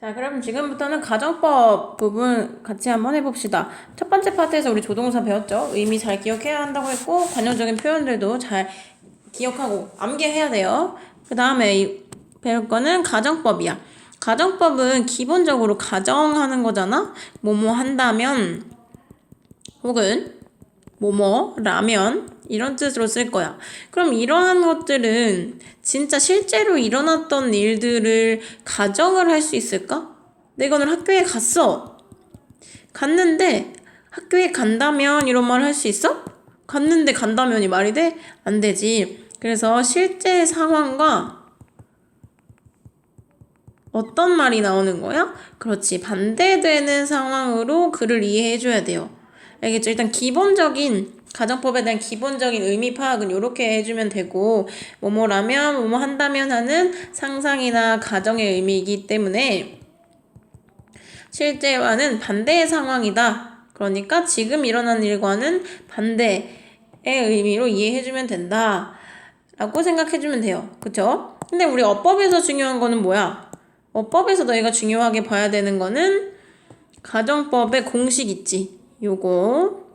자, 그럼 지금부터는 가정법 부분 같이 한번 해봅시다. 첫 번째 파트에서 우리 조동사 배웠죠? 의미 잘 기억해야 한다고 했고, 관용적인 표현들도 잘 기억하고 암기해야 돼요. 그 다음에 배울 거는 가정법이야. 가정법은 기본적으로 가정하는 거잖아? 뭐뭐 한다면, 혹은 뭐뭐라면 이런 뜻으로 쓸 거야. 그럼 이러한 것들은 진짜 실제로 일어났던 일들을 가정을 할 수 있을까? 내가 오늘 학교에 갔어. 갔는데 학교에 간다면 이런 말 할 수 있어? 갔는데 간다면이 말이 돼? 안 되지. 그래서 실제 상황과 어떤 말이 나오는 거야? 그렇지. 반대되는 상황으로 글을 이해해줘야 돼요. 알겠죠? 일단 기본적인 가정법에 대한 기본적인 의미 파악은 이렇게 해주면 되고, 뭐뭐라면 뭐뭐 한다면 하는 상상이나 가정의 의미이기 때문에 실제와는 반대의 상황이다. 그러니까 지금 일어난 일과는 반대의 의미로 이해해주면 된다 라고 생각해주면 돼요. 그쵸? 근데 우리 어법에서 중요한 거는 뭐야? 어법에서 너희가 중요하게 봐야 되는 거는 가정법의 공식 있지. 요거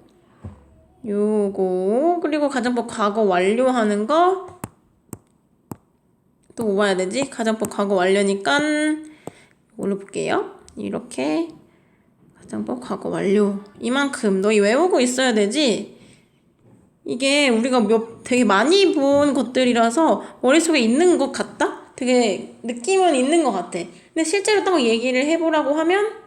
그리고 가정법 과거 완료하는 거 또 뭐 봐야 되지? 가정법 과거 완료니까 이걸로 볼게요. 이렇게 가정법 과거 완료 이만큼 너희 외우고 있어야 되지. 이게 우리가 되게 많이 본 것들이라서 머릿속에 있는 것 같다? 되게 느낌은 있는 것 같아. 근데 실제로 딱 얘기를 해보라고 하면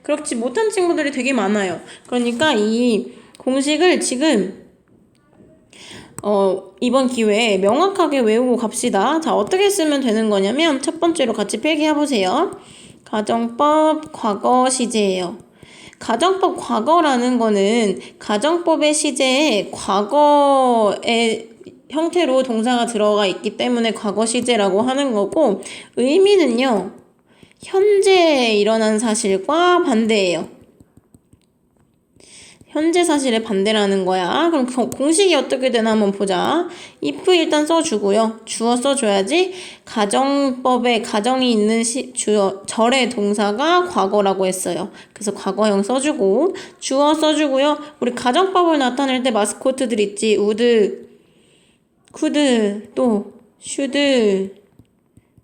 그렇지 못한 친구들이 되게 많아요. 그러니까 이 공식을 지금 이번 기회에 명확하게 외우고 갑시다. 자, 어떻게 쓰면 되는 거냐면 첫 번째로 같이 필기해보세요. 가정법 과거 시제예요. 가정법 과거라는 거는 가정법의 시제에 과거의 형태로 동사가 들어가 있기 때문에 과거 시제라고 하는 거고, 의미는요, 현재 일어난 사실과 반대예요. 현재 사실의 반대라는 거야. 그럼 공식이 어떻게 되나 한번 보자. if 일단 써주고요. 주어 써줘야지. 가정법에 가정이 있는 절의 동사가 과거라고 했어요. 그래서 과거형 써주고 주어 써주고요. 우리 가정법을 나타낼 때 마스코트들 있지. would, could, 또 should,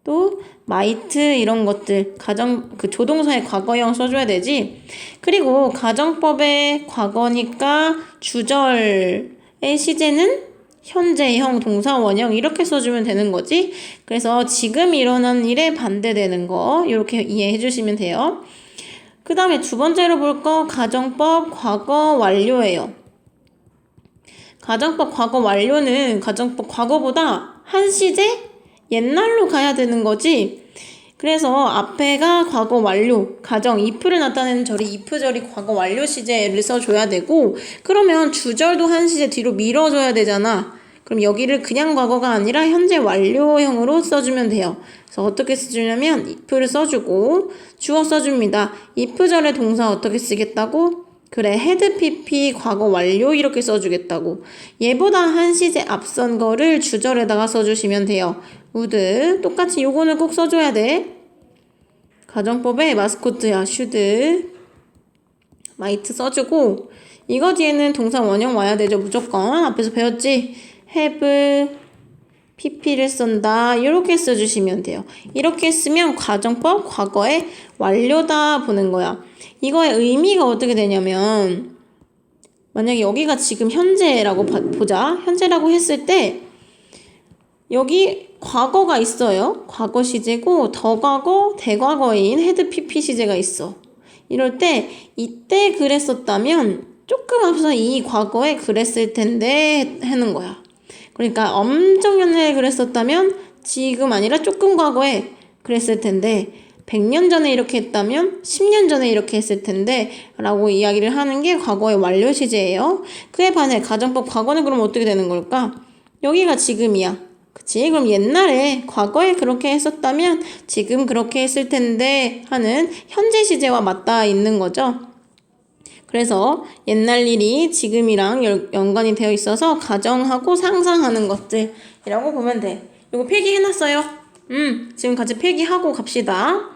또 might 이런 것들 조동사의 과거형 써줘야 되지. 그리고 가정법의 과거니까 주절의 시제는 현재형 동사 원형 이렇게 써주면 되는 거지. 그래서 지금 일어난 일에 반대되는 거 이렇게 이해해 주시면 돼요. 그 다음에 두 번째로 볼 거 가정법 과거 완료예요. 가정법 과거 완료는 가정법 과거보다 한 시제 옛날로 가야 되는 거지. 그래서 앞에가 과거 완료, 가정, if를 나타내는 절이 if 절이 과거 완료 시제를 써줘야 되고, 그러면 주절도 한 시제 뒤로 밀어줘야 되잖아. 그럼 여기를 그냥 과거가 아니라 현재 완료형으로 써주면 돼요. 그래서 어떻게 써주냐면 if를 써주고 주어 써줍니다. if 절의 동사 어떻게 쓰겠다고? 그래, had pp 과거 완료 이렇게 써주겠다고. 얘보다 한 시제 앞선 거를 주절에다가 써주시면 돼요. would 똑같이 요거는 꼭 써줘야 돼. 가정법의 마스코트야. should, might 써주고 이거 뒤에는 동사 원형 와야 되죠. 무조건 앞에서 배웠지. have, pp를 쓴다. 이렇게 써주시면 돼요. 이렇게 쓰면 가정법 과거의 완료다 보는 거야. 이거의 의미가 어떻게 되냐면 만약에 여기가 지금 현재라고 보자. 현재라고 했을 때 여기 과거가 있어요. 과거 시제고 더과거, 대과거인 had pp 시제가 있어. 이럴 때 이때 그랬었다면 조금 앞서 이 과거에 그랬을 텐데 하는 거야. 그러니까 엄청 옛날에 그랬었다면 지금 아니라 조금 과거에 그랬을 텐데 100년 전에 이렇게 했다면 10년 전에 이렇게 했을 텐데 라고 이야기를 하는 게 과거의 완료 시제예요. 그에 반해 가정법 과거는 그럼 어떻게 되는 걸까? 여기가 지금이야. 그치? 그럼 옛날에 과거에 그렇게 했었다면 지금 그렇게 했을 텐데 하는 현재 시제와 맞닿아 있는 거죠. 그래서 옛날 일이 지금이랑 연관이 되어 있어서 가정하고 상상하는 것들이라고 보면 돼. 이거 필기해놨어요. 지금 같이 필기하고 갑시다.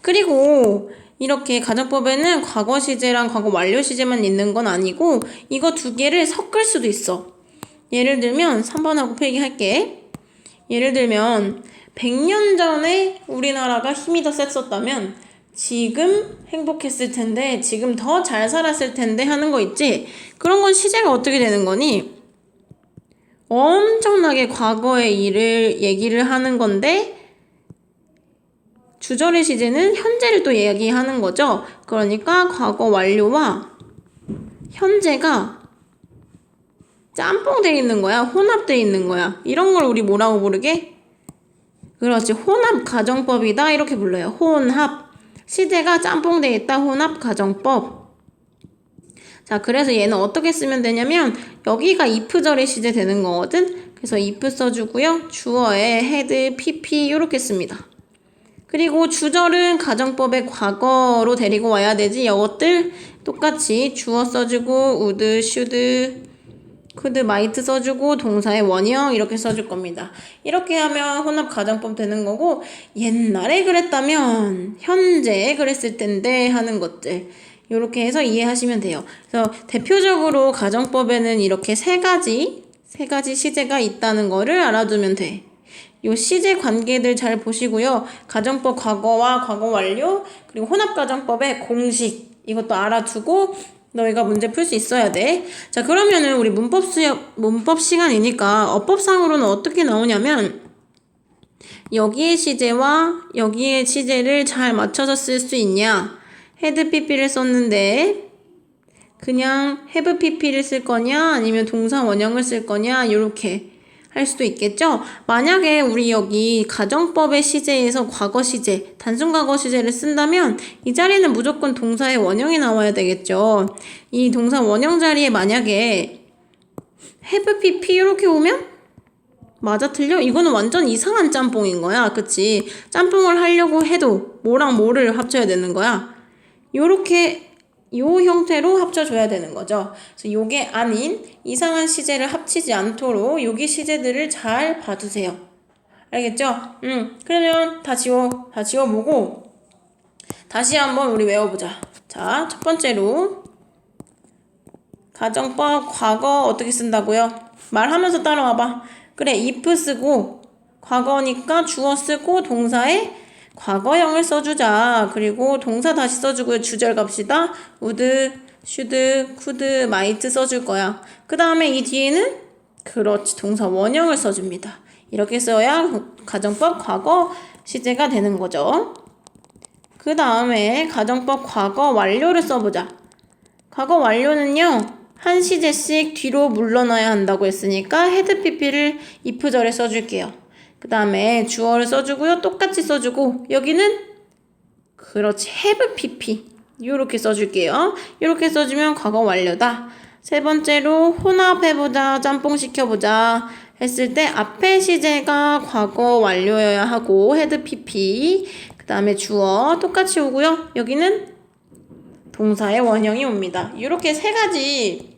그리고 이렇게 가정법에는 과거 시제랑 과거 완료 시제만 있는 건 아니고 이거 두 개를 섞을 수도 있어. 예를 들면 3번하고 필기할게. 예를 들면 100년 전에 우리나라가 힘이 더 셌었다면 지금 행복했을 텐데 지금 더 잘 살았을 텐데 하는 거 있지? 그런 건 시제가 어떻게 되는 거니? 엄청나게 과거의 일을 얘기를 하는 건데 주절의 시제는 현재를 또 얘기하는 거죠. 그러니까 과거 완료와 현재가 짬뽕돼 있는 거야. 혼합돼 있는 거야. 이런 걸 우리 뭐라고 부르게? 그렇지. 혼합 가정법이다. 이렇게 불러요. 혼합. 시제가 짬뽕돼 있다. 혼합 가정법. 자, 그래서 얘는 어떻게 쓰면 되냐면 여기가 if절의 시제 되는 거거든. 그래서 if 써주고요. 주어에 had, pp 이렇게 씁니다. 그리고 주절은 가정법의 과거로 데리고 와야 되지. 이것들 똑같이 주어 써주고 would, should, could, might 써주고 동사의 원형 이렇게 써줄 겁니다. 이렇게 하면 혼합 가정법 되는 거고 옛날에 그랬다면 현재 그랬을 텐데 하는 것들 이렇게 해서 이해하시면 돼요. 그래서 대표적으로 가정법에는 이렇게 세 가지 시제가 있다는 거를 알아두면 돼. 요 시제 관계들 잘 보시고요. 가정법 과거와 과거 완료 그리고 혼합가정법의 공식 이것도 알아두고 너희가 문제 풀 수 있어야 돼. 자, 그러면은 우리 문법 시간이니까 어법상으로는 어떻게 나오냐면 여기에 시제와 여기에 시제를 잘 맞춰서 쓸 수 있냐? had pp를 썼는데 그냥 have pp를 쓸 거냐 아니면 동사 원형을 쓸 거냐 요렇게 할 수도 있겠죠? 만약에 우리 여기 가정법의 시제에서 과거 시제, 단순 과거 시제를 쓴다면 이 자리는 무조건 동사의 원형이 나와야 되겠죠? 이 동사 원형 자리에 만약에 have pp 이렇게 오면 맞아 틀려? 이거는 완전 이상한 짬뽕인 거야. 그치? 짬뽕을 하려고 해도 뭐랑 뭐를 합쳐야 되는 거야? 요렇게 요 형태로 합쳐줘야 되는 거죠. 그래서 요게 아닌 이상한 시제를 합치지 않도록 여기 시제들을 잘 봐두세요. 알겠죠? 그러면 다 지워보고 다시 한번 우리 외워보자. 자, 첫 번째로 가정법 과거 어떻게 쓴다고요? 말하면서 따라와봐. 그래, if 쓰고 과거니까 주어 쓰고 동사에 과거형을 써주자. 그리고 동사 다시 써주고요. 주절 갑시다. would, should, could, might 써줄 거야. 그 다음에 이 뒤에는 그렇지. 동사 원형을 써줍니다. 이렇게 써야 가정법 과거 시제가 되는 거죠. 그 다음에 가정법 과거 완료를 써보자. 과거 완료는요. 한 시제씩 뒤로 물러나야 한다고 했으니까 had pp를 if절에 써줄게요. 그 다음에 주어를 써주고요. 똑같이 써주고 여기는 그렇지. have pp 요렇게 써줄게요. 요렇게 써주면 과거 완료다. 세 번째로 혼합해보자. 짬뽕 시켜보자 했을 때 앞에 시제가 과거 완료여야 하고 had pp 그 다음에 주어 똑같이 오고요. 여기는 동사의 원형이 옵니다. 이렇게 세 가지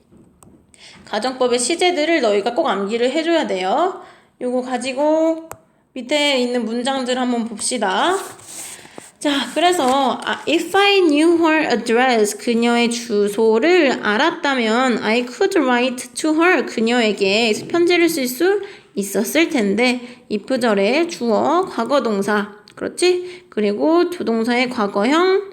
가정법의 시제들을 너희가 꼭 암기를 해줘야 돼요. 요거 가지고 밑에 있는 문장들 한번 봅시다. 자, 그래서 if I knew her address, 그녀의 주소를 알았다면 I could write to her, 그녀에게 편지를 쓸 수 있었을 텐데 if절에 주어, 과거동사, 그렇지? 그리고 두 동사의 과거형,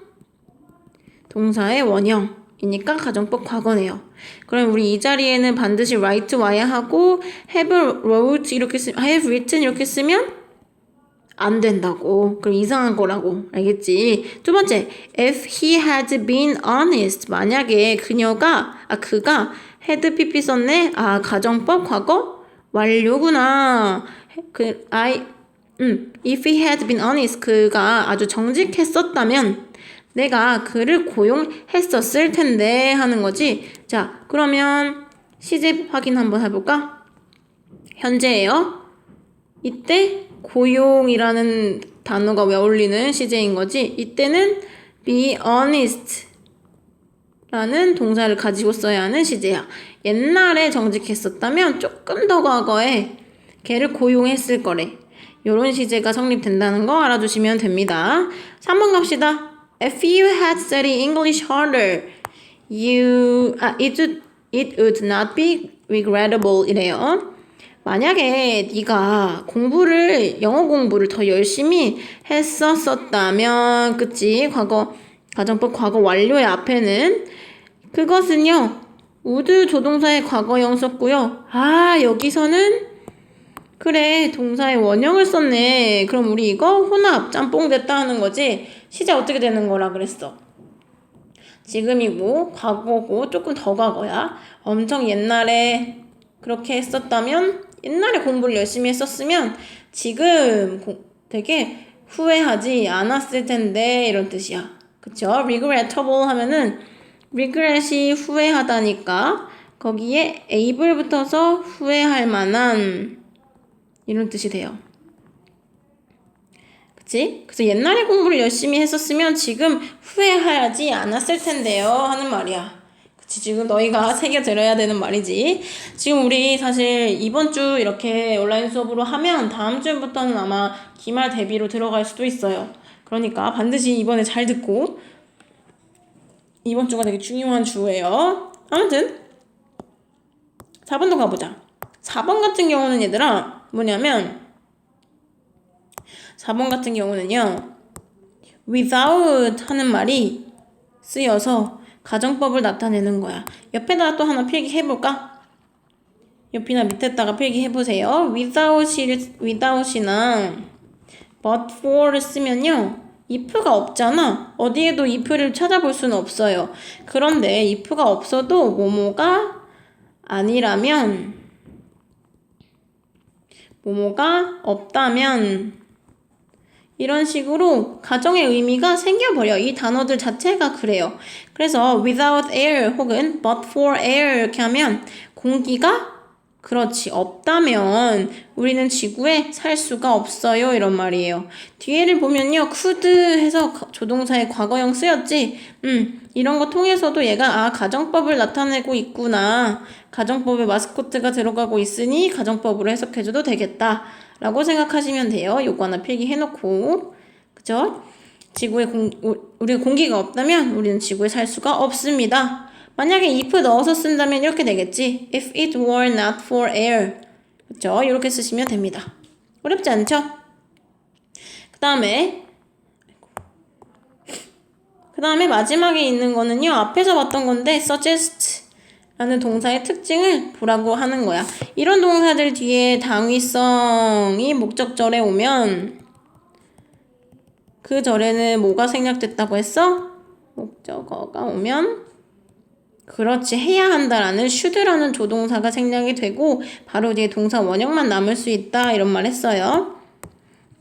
동사의 원형이니까 가정법 과거네요. 그럼 우리 이 자리에는 반드시 write 와야 하고 have wrote 이렇게 have written 이렇게 쓰면 안 된다고. 그럼 이상한 거라고. 알겠지? 두 번째, if he had been honest. 만약에 그가 had pp 썼네. 아, 가정법 과거 완료구나. if he had been honest. 그가 아주 정직했었다면 내가 그를 고용했었을 텐데 하는 거지. 자, 그러면 시제 확인 한번 해볼까? 현재예요. 이때 고용이라는 단어가 왜 어울리는 시제인 거지? 이때는 be honest 라는 동사를 가지고 써야 하는 시제야. 옛날에 정직했었다면 조금 더 과거에 걔를 고용했을 거래. 요런 시제가 성립된다는 거 알아두시면 됩니다. 3번 갑시다. If you had studied English harder, it would not be regrettable 이래요. 만약에 네가 영어 공부를 더 열심히 했었다면, 그치? 가정법 과거 완료의 앞에는 그것은요, would 조동사의 과거형 썼고요. 여기서는 그래, 동사의 원형을 썼네. 그럼 우리 이거 혼합 짬뽕 됐다 하는 거지. 시제 어떻게 되는 거라 그랬어? 지금이고 과거고 조금 더 과거야. 엄청 옛날에 그렇게 했었다면, 옛날에 공부를 열심히 했었으면 지금 되게 후회하지 않았을 텐데 이런 뜻이야. 그쵸? regrettable 하면은 regret이 후회하다니까 거기에 able 붙어서 후회할 만한 이런 뜻이 돼요. 그치? 그래서 옛날에 공부를 열심히 했었으면 지금 후회하지 않았을 텐데요 하는 말이야. 그치? 지금 너희가 새겨들어야 되는 말이지. 지금 우리 사실 이번 주 이렇게 온라인 수업으로 하면 다음 주부터는 아마 기말 대비로 들어갈 수도 있어요. 그러니까 반드시 이번에 잘 듣고, 이번 주가 되게 중요한 주예요. 아무튼 4번도 가보자. 4번 같은 경우는 얘들아 뭐냐면, 4번 같은 경우는요, without 하는 말이 쓰여서 가정법을 나타내는 거야. 옆에다가 또 하나 필기해볼까? 옆이나 밑에다가 필기해보세요. without이나 but for를 쓰면요, if가 없잖아. 어디에도 if를 찾아볼 수는 없어요. 그런데 if가 없어도 뭐뭐가 아니라면, 뭐뭐가 없다면 이런 식으로 가정의 의미가 생겨버려. 이 단어들 자체가 그래요. 그래서 without air 혹은 but for air 이렇게 하면 공기가 그렇지 없다면 우리는 지구에 살 수가 없어요 이런 말이에요. 뒤에를 보면요, could 해서 조동사의 과거형 쓰였지. 이런 거 통해서도 얘가 가정법을 나타내고 있구나, 가정법에 마스코트가 들어가고 있으니 가정법으로 해석해줘도 되겠다 라고 생각하시면 돼요. 요거 하나 필기해놓고. 그죠? 지구에 우리가 공기가 없다면 우리는 지구에 살 수가 없습니다. 만약에 if 넣어서 쓴다면 이렇게 되겠지. If it were not for air. 그쵸? 이렇게 쓰시면 됩니다. 어렵지 않죠? 그 다음에 마지막에 있는 거는요, 앞에서 봤던 건데 suggest 라는 동사의 특징을 보라고 하는 거야. 이런 동사들 뒤에 당위성이 목적절에 오면 그 절에는 뭐가 생략됐다고 했어? 목적어가 오면 그렇지, 해야 한다라는 should라는 조동사가 생략이 되고 바로 뒤에 동사 원형만 남을 수 있다 이런 말 했어요.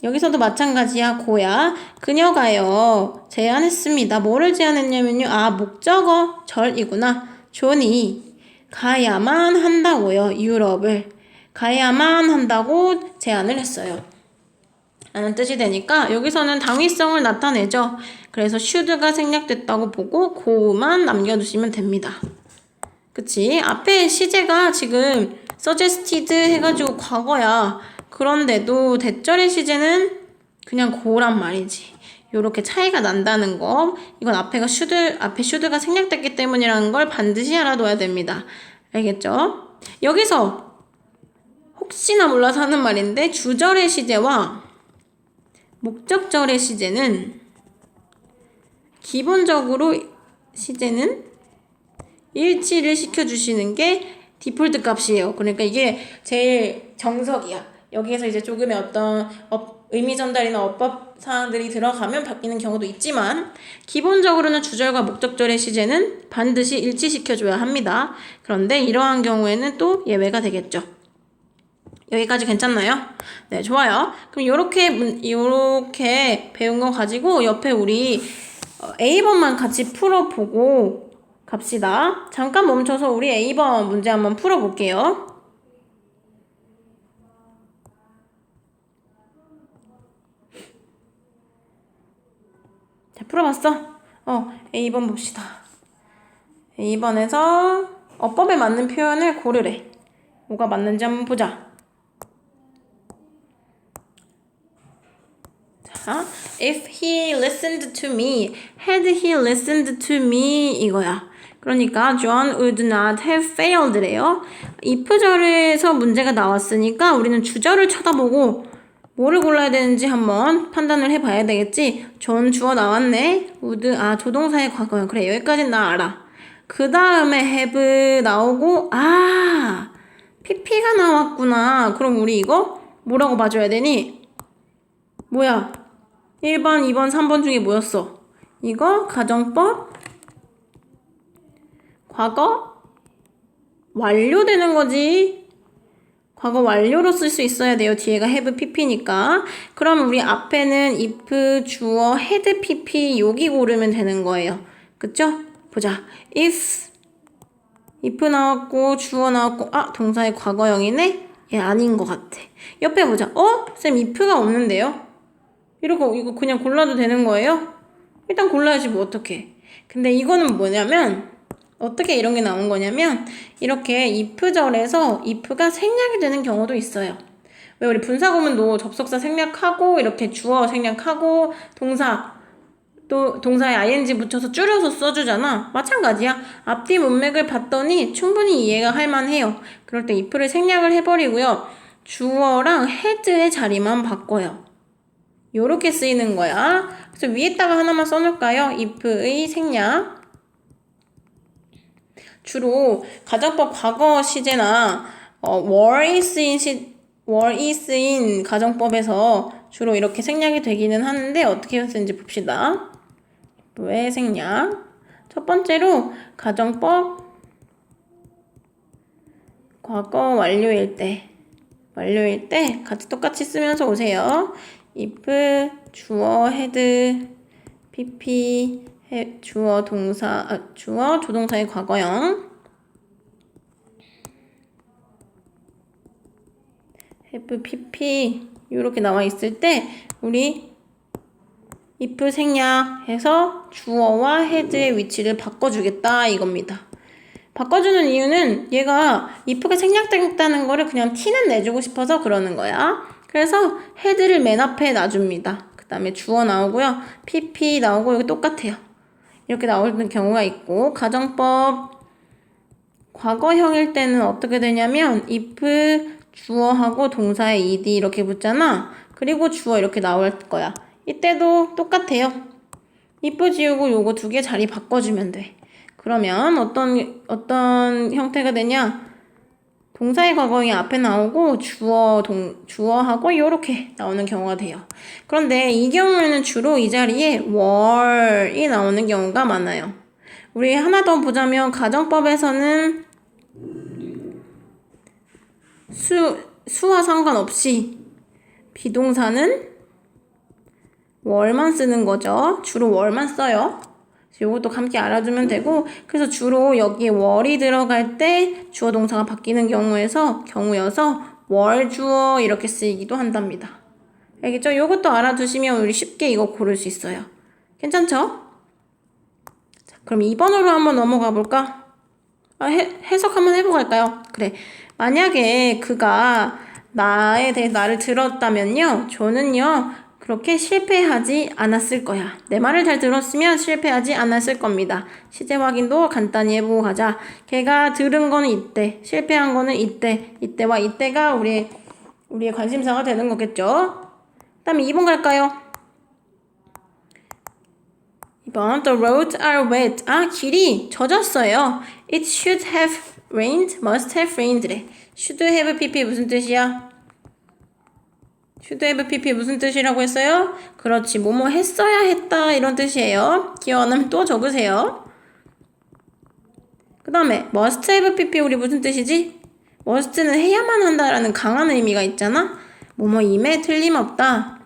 여기서도 마찬가지야. 고야. 그녀가요 제안했습니다. 뭐를 제안했냐면요, 목적어 절이구나. 존이 가야만 한다고요. 유럽을 가야만 한다고 제안을 했어요 라는 뜻이 되니까 여기서는 당위성을 나타내죠. 그래서 should가 생략됐다고 보고 go만 남겨두시면 됩니다. 그치? 앞에 시제가 지금 suggested 해가지고 과거야. 그런데도 대절의 시제는 그냥 go란 말이지. 요렇게 차이가 난다는 거, 이건 앞에 should가 생략됐기 때문이라는 걸 반드시 알아둬야 됩니다. 알겠죠? 여기서 혹시나 몰라서 하는 말인데, 주절의 시제와 목적절의 시제는 기본적으로 시제는 일치를 시켜주시는 게 디폴트 값이에요. 그러니까 이게 제일 정석이야. 여기에서 이제 조금의 어떤 의미 전달이나 어법 사항들이 들어가면 바뀌는 경우도 있지만 기본적으로는 주절과 목적절의 시제는 반드시 일치시켜줘야 합니다. 그런데 이러한 경우에는 또 예외가 되겠죠. 여기까지 괜찮나요? 네, 좋아요. 그럼 요렇게 배운 거 가지고 옆에 우리 A번만 같이 풀어보고 갑시다. 잠깐 멈춰서 우리 A번 문제 한번 풀어볼게요. 자, 풀어봤어? A번 봅시다. A번에서 어법에 맞는 표현을 고르래. 뭐가 맞는지 한번 보자. 자, if he listened to me, had he listened to me 이거야. 그러니까 John would not have failed래요. if절에서 문제가 나왔으니까 우리는 주절을 쳐다보고 뭐를 골라야 되는지 한번 판단을 해봐야 되겠지. 존 주어 나왔네. would 조동사의 과거형. 그래 여기까지는 나 알아. 그 다음에 have 나오고 pp가 나왔구나. 그럼 우리 이거 뭐라고 봐줘야 되니? 뭐야? 1번, 2번, 3번 중에 뭐였어? 이거 가정법 과거 완료되는 거지. 과거 완료로 쓸 수 있어야 돼요. 뒤에가 have pp니까. 그럼 우리 앞에는 if 주어 had pp 여기 고르면 되는 거예요. 그쵸? 보자. if 나왔고 주어 나왔고 동사의 과거형이네? 얘 아닌 것 같아. 옆에 보자. 쌤 if가 없는데요? 이거 그냥 골라도 되는 거예요? 일단 골라야지 뭐 어떡해. 근데 이거는 뭐냐면 어떻게 이런 게 나온 거냐면 이렇게 if절에서 if가 생략이 되는 경우도 있어요. 왜 우리 분사구문도 접속사 생략하고 이렇게 주어 생략하고 또 동사에 ing 붙여서 줄여서 써주잖아. 마찬가지야. 앞뒤 문맥을 봤더니 충분히 이해가 할 만해요. 그럴 때 if를 생략을 해버리고요. 주어랑 had의 자리만 바꿔요. 요렇게 쓰이는 거야. 그래서 위에다가 하나만 써놓을까요? if의 생략. 주로 가정법 과거 시제나 월이 쓰인 가정법에서 주로 이렇게 생략이 되기는 하는데 어떻게 쓰는지 봅시다. 왜 생략? 첫 번째로 가정법 과거 완료일 때 같이 똑같이 쓰면서 오세요. if 주어 had pp 주어 조동사의 과거형 have pp 이렇게 나와 있을 때 우리 if 생략해서 주어와 had의 위치를 바꿔주겠다 이겁니다. 바꿔주는 이유는 얘가 if가 생략됐다는 거를 그냥 티는 내주고 싶어서 그러는 거야. 그래서 had를 맨 앞에 놔줍니다. 그 다음에 주어 나오고요. pp 나오고 여기 똑같아요. 이렇게 나오는 경우가 있고 가정법 과거형일 때는 어떻게 되냐면 if 주어하고 동사에 ed 이렇게 붙잖아. 그리고 주어 이렇게 나올 거야. 이때도 똑같아요. if 지우고 요거 두 개 자리 바꿔주면 돼. 그러면 어떤 형태가 되냐? 동사의 과거형이 앞에 나오고 주어하고 이렇게 나오는 경우가 돼요. 그런데 이 경우에는 주로 이 자리에 were이 나오는 경우가 많아요. 우리 하나 더 보자면 가정법에서는 수와 상관없이 비동사는 were만 쓰는 거죠. 주로 were만 써요. 요것도 함께 알아주면 되고 그래서 주로 여기에 were이 들어갈 때 주어 동사가 바뀌는 경우여서 were 주어 이렇게 쓰이기도 한답니다. 알겠죠? 요것도 알아두시면 우리 쉽게 이거 고를 수 있어요. 괜찮죠? 자, 그럼 2번으로 한번 넘어가 볼까? 해석 한번 해보고 갈까요? 그래. 만약에 그가 나에 대해 나를 들었다면요. 저는요. 그렇게 실패하지 않았을 거야. 내 말을 잘 들었으면 실패하지 않았을 겁니다. 시제 확인도 간단히 해보고 가자. 걔가 들은 거는 이때, 실패한 거는 이때와 이때가 우리의 관심사가 되는 거겠죠. 그 다음에 2번 갈까요? 2번 The roads are wet. 길이 젖었어요. It should have rained, must have rained래. should have pp 무슨 뜻이야? should have pp 무슨 뜻이라고 했어요? 그렇지, 뭐뭐 했어야 했다 이런 뜻이에요. 기억 안 나면 또 적으세요. 그 다음에 must have pp 우리 무슨 뜻이지? must는 해야만 한다라는 강한 의미가 있잖아. 뭐뭐임에 틀림없다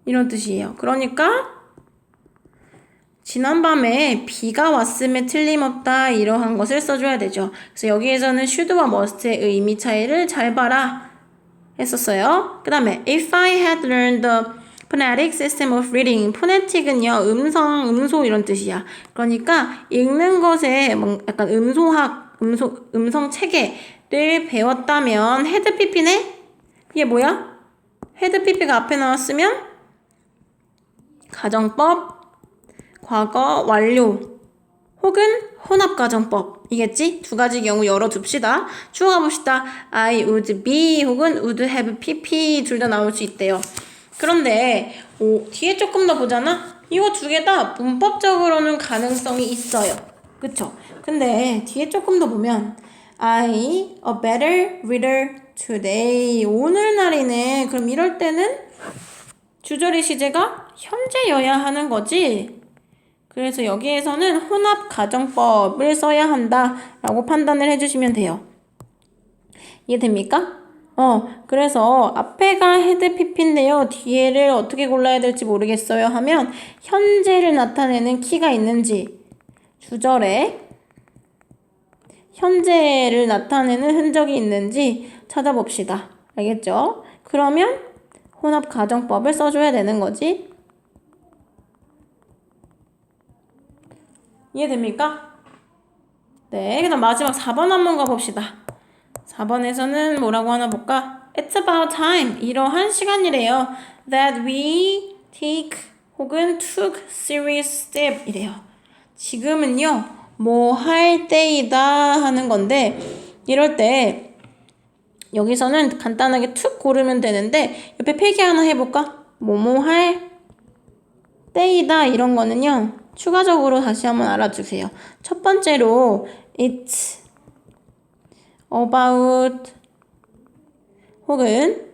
이런 뜻이에요. 그러니까 지난밤에 비가 왔음에 틀림없다 이러한 것을 써줘야 되죠. 그래서 여기에서는 should와 must의 의미 차이를 잘 봐라 했었어요. 그 다음에 if I had learned the phonetic system of reading. 포네틱은요 음소 이런 뜻이야. 그러니까 읽는 것에 약간 음성 체계를 배웠다면 had pp네? 이게 뭐야? had pp가 앞에 나왔으면 가정법, 과거 완료 혹은 혼합가정법이겠지? 두 가지 경우 열어둡시다. 주어 가봅시다. I would be 혹은 would have pp 둘 다 나올 수 있대요. 그런데 뒤에 조금 더 보잖아? 이거 두 개 다 문법적으로는 가능성이 있어요. 그쵸? 근데 뒤에 조금 더 보면 I a better reader today 오늘날이네. 그럼 이럴 때는 주저리 시제가 현재여야 하는 거지. 그래서 여기에서는 혼합 가정법을 써야 한다라고 판단을 해주시면 돼요. 이해됩니까? 그래서 앞에가 헤드 pp인데요. 뒤에를 어떻게 골라야 될지 모르겠어요 하면 현재를 나타내는 키가 있는지 주절에 현재를 나타내는 흔적이 있는지 찾아봅시다. 알겠죠? 그러면 혼합 가정법을 써줘야 되는 거지. 이해됩니까? 네, 그다음 마지막 4번 한번 가봅시다. 4번에서는 뭐라고 하나 볼까? It's about time. 이러한 시간이래요. That we take 혹은 took serious step 이래요. 지금은요, 뭐 할 때이다 하는 건데 이럴 때 여기서는 간단하게 툭 고르면 되는데 옆에 필기 하나 해볼까? 뭐뭐 할 때이다 이런 거는요. 추가적으로 다시 한번 알아주세요. 첫 번째로 it's about 혹은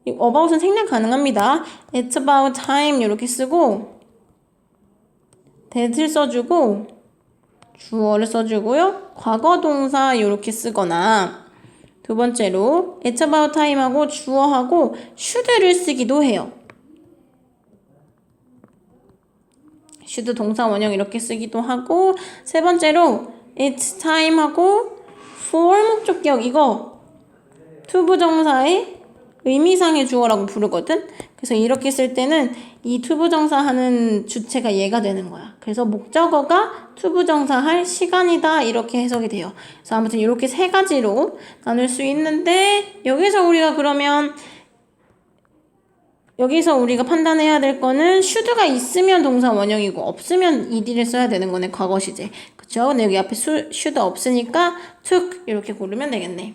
about은 생략 가능합니다. It's about time 이렇게 쓰고 that을 써주고 주어를 써주고요. 과거 동사 이렇게 쓰거나 두 번째로 It's about time하고 주어하고 should를 쓰기도 해요. should 동사 원형 이렇게 쓰기도 하고 세 번째로 it's time하고 for 목적격 이거 투부정사의 의미상의 주어라고 부르거든. 그래서 이렇게 쓸 때는 이 투부정사 하는 주체가 얘가 되는 거야. 그래서 목적어가 투부정사 할 시간이다 이렇게 해석이 돼요. 그래서 아무튼 이렇게 세 가지로 나눌 수 있는데 여기서 우리가 판단해야 될 거는 should가 있으면 동사 원형이고 없으면 ed를 써야 되는 거네. 과거 시제. 그쵸? 근데 여기 앞에 should 없으니까 took 이렇게 고르면 되겠네.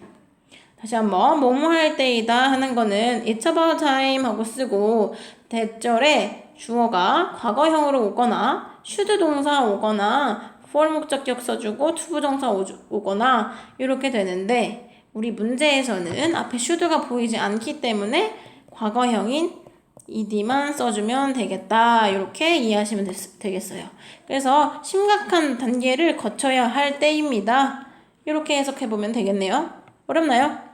다시 한번 뭐뭐 할 때이다 하는 거는 it's about time 하고 쓰고 대절에 주어가 과거형으로 오거나 should 동사 오거나 for 목적격 써주고 투부정사 오거나 이렇게 되는데 우리 문제에서는 앞에 should가 보이지 않기 때문에 과거형인 ed만 써주면 되겠다. 이렇게 이해하시면 되겠어요. 그래서 심각한 단계를 거쳐야 할 때입니다. 이렇게 해석해보면 되겠네요. 어렵나요?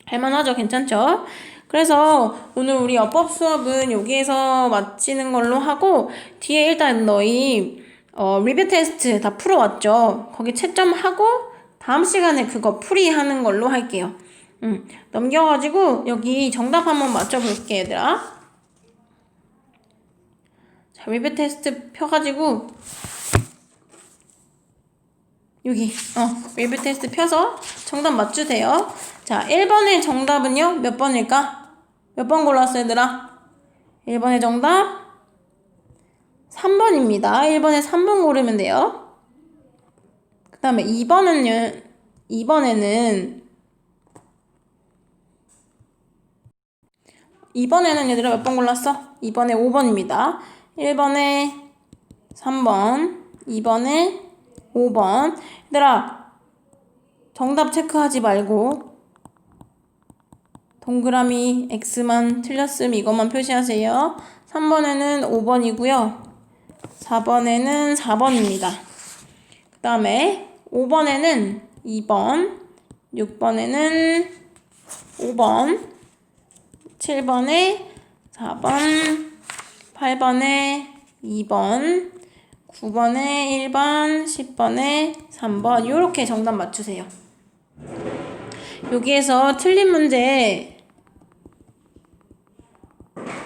할만하죠? 괜찮죠? 그래서 오늘 우리 어법 수업은 여기에서 마치는 걸로 하고 뒤에 일단 너희 리뷰 테스트 다 풀어왔죠? 거기 채점하고 다음 시간에 그거 풀이하는 걸로 할게요. 넘겨가지고 여기 정답 한번 맞춰볼게 얘들아. 자, 리뷰 테스트 펴가지고 여기 리뷰 테스트 펴서 정답 맞추세요. 자, 1번의 정답은요? 몇 번일까? 몇 번 골랐어 얘들아? 1번의 정답 3번입니다. 1번에 3번 고르면 돼요. 그 다음에 2번에는 2번에는 얘들아 몇 번 골랐어? 2번에 5번입니다. 1번에 3번, 2번에 5번. 얘들아, 정답 체크하지 말고 동그라미 X만 틀렸음 이것만 표시하세요. 3번에는 5번이고요. 4번에는 4번입니다. 그 다음에 5번에는 2번, 6번에는 5번, 7번에 4번, 8번에 2번, 9번에 1번, 10번에 3번 이렇게 정답 맞추세요. 여기에서 틀린 문제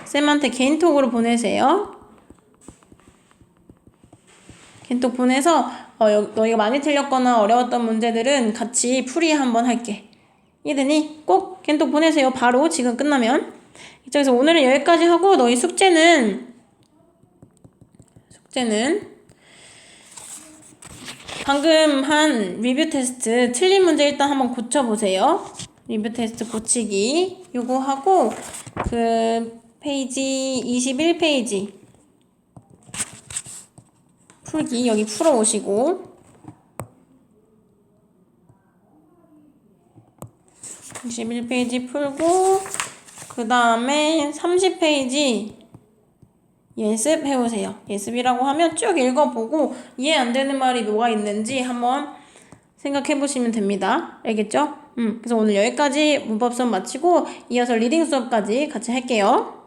쌤한테 개인톡으로 보내세요. 개인톡 보내서 너희가 많이 틀렸거나 어려웠던 문제들은 같이 풀이 한번 할게. 이해되니? 꼭 개인톡 보내세요. 바로 지금 끝나면. 그래서 오늘은 여기까지 하고 너희 숙제는 방금 한 리뷰 테스트 틀린 문제 일단 한번 고쳐보세요. 리뷰 테스트 고치기 요거 하고 그 페이지 21페이지 풀기 여기 풀어오시고 21페이지 풀고 그 다음에 30페이지 예습 해오세요. 예습이라고 하면 쭉 읽어보고 이해 안 되는 말이 뭐가 있는지 한번 생각해 보시면 됩니다. 알겠죠? 그래서 오늘 여기까지 문법 수업 마치고 이어서 리딩 수업까지 같이 할게요.